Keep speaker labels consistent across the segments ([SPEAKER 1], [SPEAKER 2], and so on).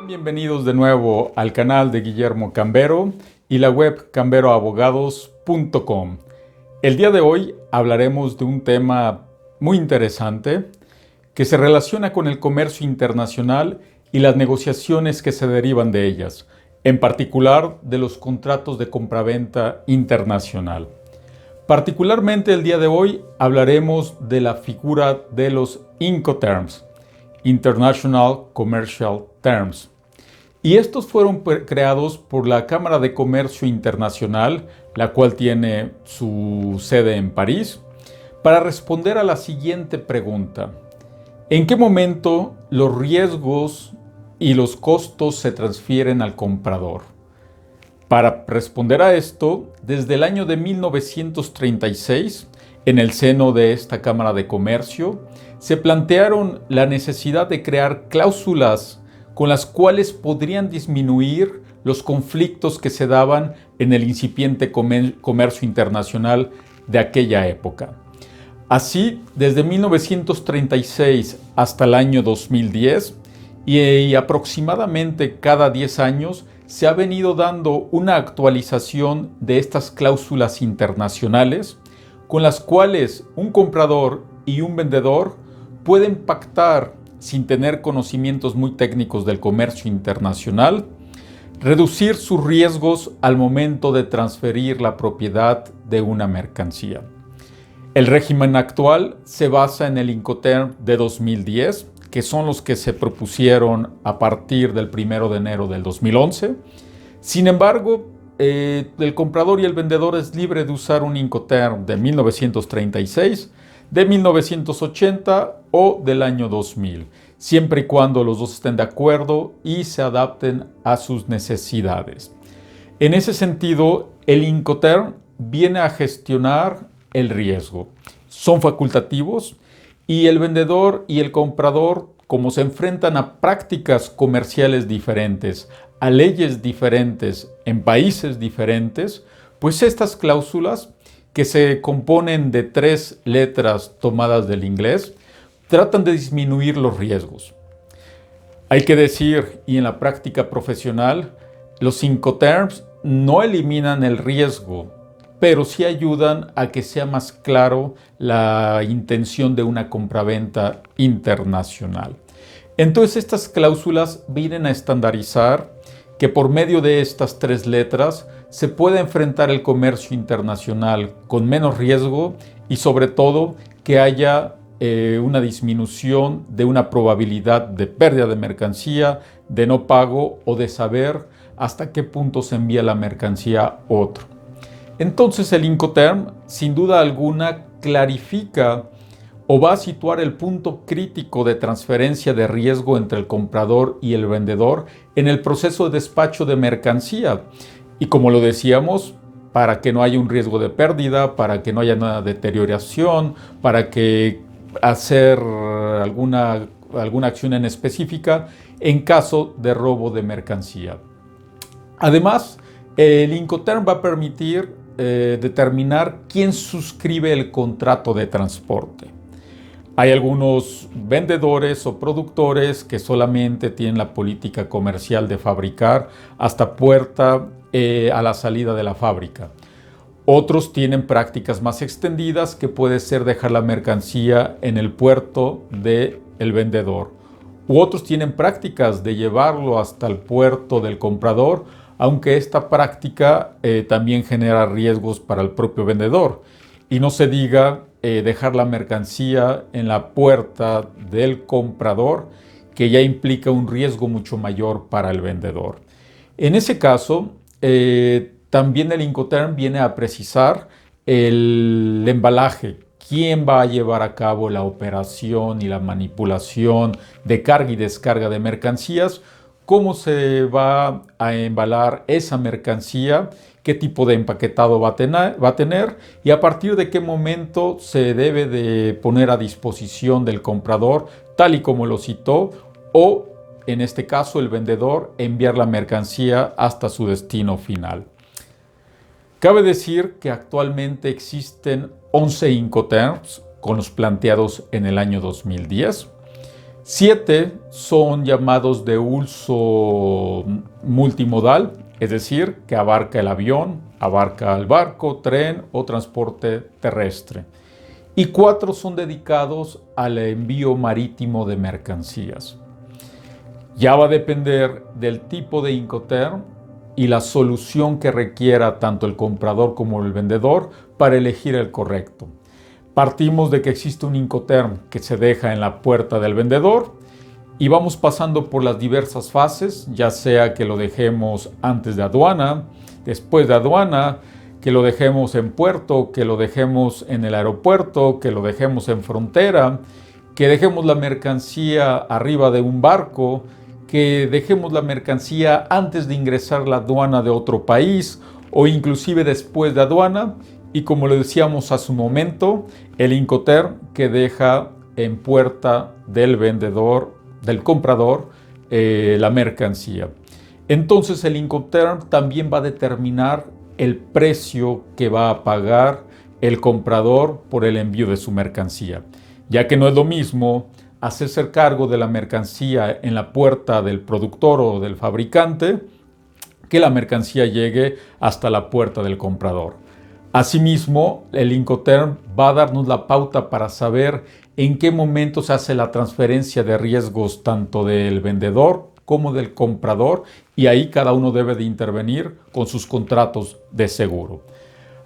[SPEAKER 1] Bienvenidos de nuevo al canal de Guillermo Cambero y la web camberoabogados.com. El día de hoy hablaremos de un tema muy interesante que se relaciona con el comercio internacional y las negociaciones que se derivan de ellas, en particular de los contratos de compraventa internacional. Particularmente el día de hoy hablaremos de la figura de los Incoterms, International Commercial Terms. Y estos fueron creados por la Cámara de Comercio Internacional, la cual tiene su sede en París, para responder a la siguiente pregunta: ¿en qué momento los riesgos y los costos se transfieren al comprador? Para responder a esto, desde el año de 1936, en el seno de esta Cámara de Comercio, se plantearon la necesidad de crear cláusulas con las cuales podrían disminuir los conflictos que se daban en el incipiente comercio internacional de aquella época. Así, desde 1936 hasta el año 2010, y aproximadamente cada 10 años, se ha venido dando una actualización de estas cláusulas internacionales, con las cuales un comprador y un vendedor pueden pactar sin tener conocimientos muy técnicos del comercio internacional, reducir sus riesgos al momento de transferir la propiedad de una mercancía. El régimen actual se basa en el Incoterm de 2010, que son los que se propusieron a partir del 1 de enero del 2011. Sin embargo, el comprador y el vendedor es libre de usar un Incoterm de 1936, de 1980 o del año 2000, siempre y cuando los dos estén de acuerdo y se adapten a sus necesidades. En ese sentido, el Incoterm viene a gestionar el riesgo. Son facultativos y el vendedor y el comprador, como se enfrentan a prácticas comerciales diferentes, a leyes diferentes, en países diferentes, pues estas cláusulas, que se componen de 3 letras tomadas del inglés, tratan de disminuir los riesgos. Hay que decir, y en la práctica profesional, los Incoterms no eliminan el riesgo, pero sí ayudan a que sea más claro la intención de una compraventa internacional. Entonces, estas cláusulas vienen a estandarizar que por medio de estas 3 letras se puede enfrentar el comercio internacional con menos riesgo y sobre todo que haya una disminución de una probabilidad de pérdida de mercancía, de no pago o de saber hasta qué punto se envía la mercancía a otro. Entonces el Incoterm, sin duda alguna, clarifica o va a situar el punto crítico de transferencia de riesgo entre el comprador y el vendedor en el proceso de despacho de mercancía. Y como lo decíamos, para que no haya un riesgo de pérdida, para que no haya una deterioración, para que hacer alguna acción en específica en caso de robo de mercancía. Además, el Incoterm va a permitir determinar quién suscribe el contrato de transporte. Hay algunos vendedores o productores que solamente tienen la política comercial de fabricar hasta puerta a la salida de la fábrica. Otros tienen prácticas más extendidas, que puede ser dejar la mercancía en el puerto del vendedor. U otros tienen prácticas de llevarlo hasta el puerto del comprador, aunque esta práctica también genera riesgos para el propio vendedor. Y no se diga dejar la mercancía en la puerta del comprador, que ya implica un riesgo mucho mayor para el vendedor. En ese caso, también el Incoterm viene a precisar el embalaje. ¿Quién va a llevar a cabo la operación y la manipulación de carga y descarga de mercancías? ¿Cómo se va a embalar esa mercancía? ¿Qué tipo de empaquetado va a tener? Y a partir de qué momento se debe de poner a disposición del comprador, tal y como lo citó, o en este caso el vendedor enviar la mercancía hasta su destino final. Cabe decir que actualmente existen 11 Incoterms con los planteados en el año 2010. 7 son llamados de uso multimodal, es decir, que abarca el avión, abarca el barco, tren o transporte terrestre. Y 4 son dedicados al envío marítimo de mercancías. Ya va a depender del tipo de Incoterm y la solución que requiera tanto el comprador como el vendedor para elegir el correcto. Partimos de que existe un Incoterm que se deja en la puerta del vendedor y vamos pasando por las diversas fases, ya sea que lo dejemos antes de aduana, después de aduana, que lo dejemos en puerto, que lo dejemos en el aeropuerto, que lo dejemos en frontera, que dejemos la mercancía arriba de un barco, que dejemos la mercancía antes de ingresar a la aduana de otro país o inclusive después de aduana. Y como le decíamos hace un momento, el Incoterm que deja en puerta del vendedor, del comprador, la mercancía. Entonces el Incoterm también va a determinar el precio que va a pagar el comprador por el envío de su mercancía, ya que no es lo mismo hacerse cargo de la mercancía en la puerta del productor o del fabricante que la mercancía llegue hasta la puerta del comprador. Asimismo, el Incoterm va a darnos la pauta para saber en qué momento se hace la transferencia de riesgos tanto del vendedor como del comprador, y ahí cada uno debe de intervenir con sus contratos de seguro.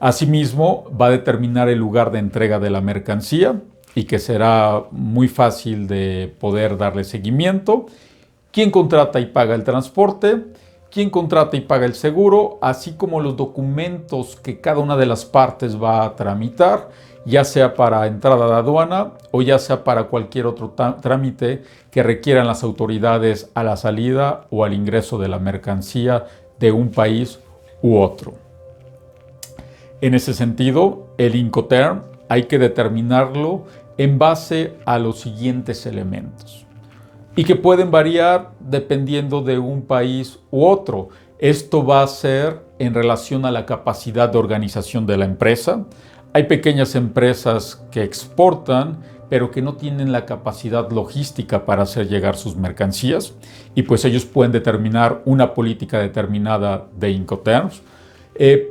[SPEAKER 1] Asimismo, va a determinar el lugar de entrega de la mercancía y que será muy fácil de poder darle seguimiento, quién contrata y paga el transporte, quién contrata y paga el seguro, así como los documentos que cada una de las partes va a tramitar, ya sea para entrada de aduana o ya sea para cualquier otro trámite que requieran las autoridades a la salida o al ingreso de la mercancía de un país u otro. En ese sentido, el Incoterm hay que determinarlo en base a los siguientes elementos y que pueden variar dependiendo de un país u otro. Esto va a ser en relación a la capacidad de organización de la empresa. Hay pequeñas empresas que exportan, pero que no tienen la capacidad logística para hacer llegar sus mercancías, y pues ellos pueden determinar una política determinada de Incoterms.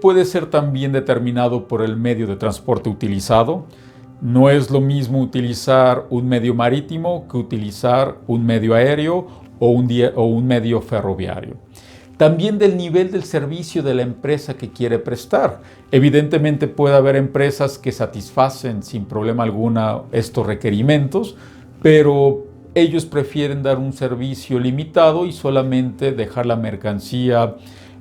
[SPEAKER 1] Puede ser también determinado por el medio de transporte utilizado. No es lo mismo utilizar un medio marítimo que utilizar un medio aéreo o un medio ferroviario. También del nivel del servicio de la empresa que quiere prestar. Evidentemente puede haber empresas que satisfacen sin problema alguna estos requerimientos, pero ellos prefieren dar un servicio limitado y solamente dejar la mercancía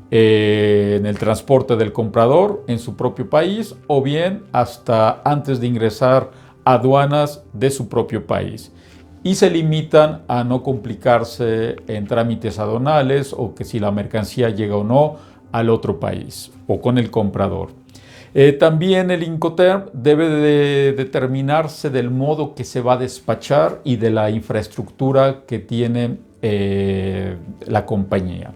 [SPEAKER 1] en el transporte del comprador en su propio país, o bien hasta antes de ingresar a aduanas de su propio país. Y se limitan a no complicarse en trámites aduanales o que si la mercancía llega o no al otro país o con el comprador. También el Incoterm debe de determinarse del modo que se va a despachar y de la infraestructura que tiene la compañía.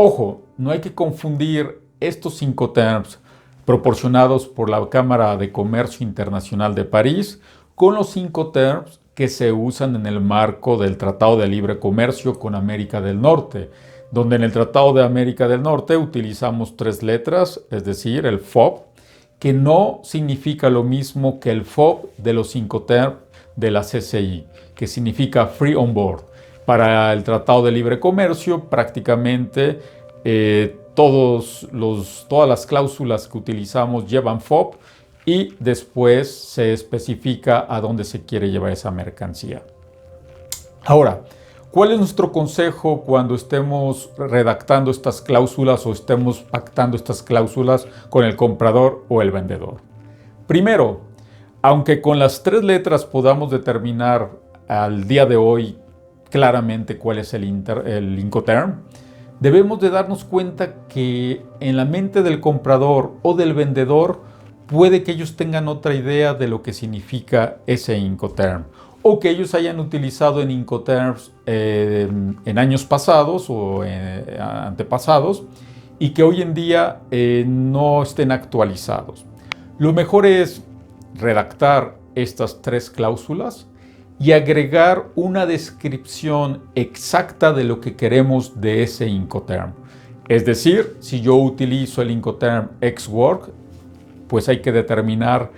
[SPEAKER 1] Ojo, no hay que confundir estos Incoterms proporcionados por la Cámara de Comercio Internacional de París con los Incoterms que se usan en el marco del Tratado de Libre Comercio con América del Norte, donde en el Tratado de América del Norte utilizamos 3 letras, es decir, el FOB, que no significa lo mismo que el FOB de los Incoterms de la CCI, que significa Free on Board. Para el Tratado de Libre Comercio, prácticamente todas las cláusulas que utilizamos llevan FOB y después se especifica a dónde se quiere llevar esa mercancía. Ahora, ¿cuál es nuestro consejo cuando estemos redactando estas cláusulas o estemos pactando estas cláusulas con el comprador o el vendedor? Primero, aunque con las 3 letras podamos determinar al día de hoy claramente cuál es el Incoterm, debemos de darnos cuenta que en la mente del comprador o del vendedor puede que ellos tengan otra idea de lo que significa ese Incoterm, o que ellos hayan utilizado en Incoterms en años pasados o antepasados y que hoy en día no estén actualizados. Lo mejor es redactar estas 3 cláusulas y agregar una descripción exacta de lo que queremos de ese Incoterm. Es decir, si yo utilizo el Incoterm ex-work, pues hay que determinar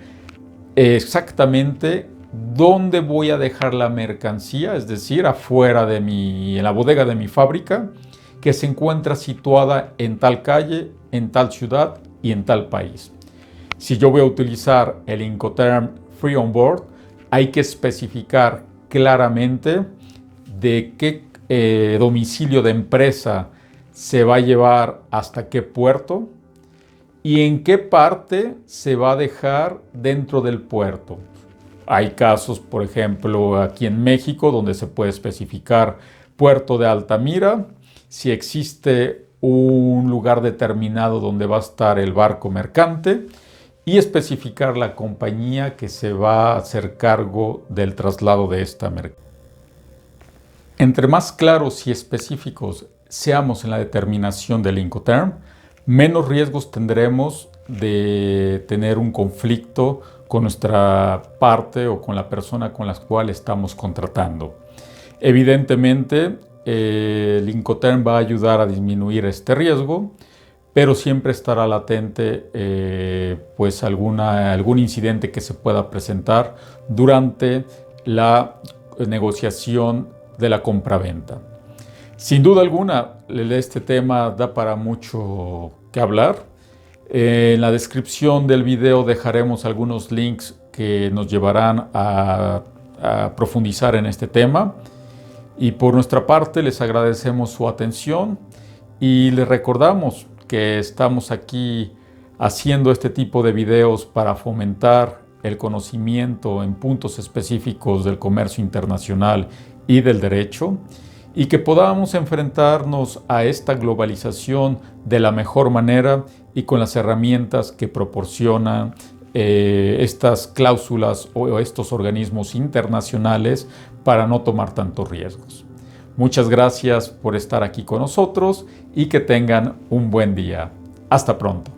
[SPEAKER 1] exactamente dónde voy a dejar la mercancía, es decir, afuera de en la bodega de mi fábrica, que se encuentra situada en tal calle, en tal ciudad y en tal país. Si yo voy a utilizar el Incoterm Free On Board, hay que especificar claramente de qué domicilio de empresa se va a llevar hasta qué puerto y en qué parte se va a dejar dentro del puerto. Hay casos, por ejemplo, aquí en México, donde se puede especificar puerto de Altamira, si existe un lugar determinado donde va a estar el barco mercante y especificar la compañía que se va a hacer cargo del traslado de esta mercancía. Entre más claros y específicos seamos en la determinación del Incoterm, menos riesgos tendremos de tener un conflicto con nuestra parte o con la persona con la cual estamos contratando. Evidentemente, el Incoterm va a ayudar a disminuir este riesgo, pero siempre estará latente pues algún incidente que se pueda presentar durante la negociación de la compraventa. Sin duda alguna, este tema da para mucho que hablar. En la descripción del video dejaremos algunos links que nos llevarán a profundizar en este tema. Y por nuestra parte les agradecemos su atención y les recordamos que estamos aquí haciendo este tipo de videos para fomentar el conocimiento en puntos específicos del comercio internacional y del derecho, y que podamos enfrentarnos a esta globalización de la mejor manera y con las herramientas que proporcionan estas cláusulas o estos organismos internacionales para no tomar tantos riesgos. Muchas gracias por estar aquí con nosotros y que tengan un buen día. Hasta pronto.